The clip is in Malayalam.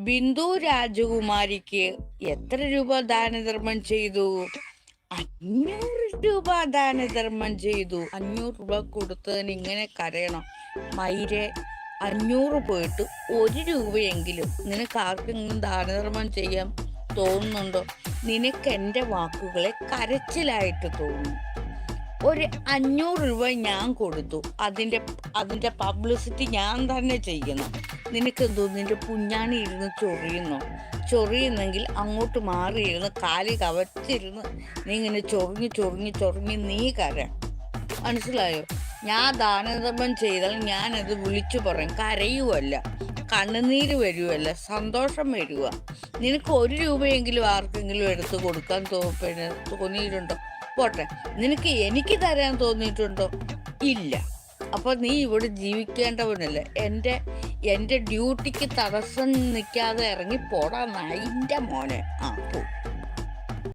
ബിന്ദു രാജകുമാരിക്ക് എത്ര രൂപ ദാനധർമ്മം ചെയ്തു? 500 രൂപ ദാനധർമ്മം ചെയ്തു. 500 രൂപ കൊടുത്തതിന് ഇങ്ങനെ കരയണം? മയിരെ, 500 പോയിട്ട് 1 രൂപയെങ്കിലും നിനക്ക് ആർക്കെങ്കിലും ദാനധർമ്മം ചെയ്യാൻ തോന്നുന്നുണ്ടോ? നിനക്ക് എൻ്റെ വാക്കുകളെ കരച്ചിലായിട്ട് തോന്നുന്നു. ഒരു 500 രൂപ ഞാൻ കൊടുത്തു, അതിൻ്റെ പബ്ലിസിറ്റി ഞാൻ തന്നെ ചെയ്യണം. നിനക്കെന്തോ നിന്റെ പുഞ്ഞാണി ഇരുന്ന് ചൊറിയുന്നെങ്കിൽ അങ്ങോട്ട് മാറിയിരുന്ന് കാലി കവച്ചിരുന്ന് നീ ഇങ്ങനെ ചൊറിഞ്ഞ് നീ കര. മനസ്സിലായോ? ഞാൻ ദാനധർമ്മം ചെയ്താൽ ഞാനത് വിളിച്ചു പറയും. കരയുമല്ല, കണ്ണുനീര് വരുമല്ല, സന്തോഷം വരുക. നിനക്ക് 1 രൂപയെങ്കിലും ആർക്കെങ്കിലും എടുത്ത് കൊടുക്കാൻ തോന്നിയിട്ടുണ്ടോ? പോട്ടെ, നിനക്ക് എനിക്ക് തരാൻ തോന്നിയിട്ടുണ്ടോ? ഇല്ല. അപ്പോൾ നീ ഇവിടെ ജീവിക്കേണ്ടവനല്ല. എൻ്റെ ഡ്യൂട്ടിക്ക് തടസ്സം നിൽക്കാതെ ഇറങ്ങി പോടാ നായിൻ്റെ മോനെ. പോ.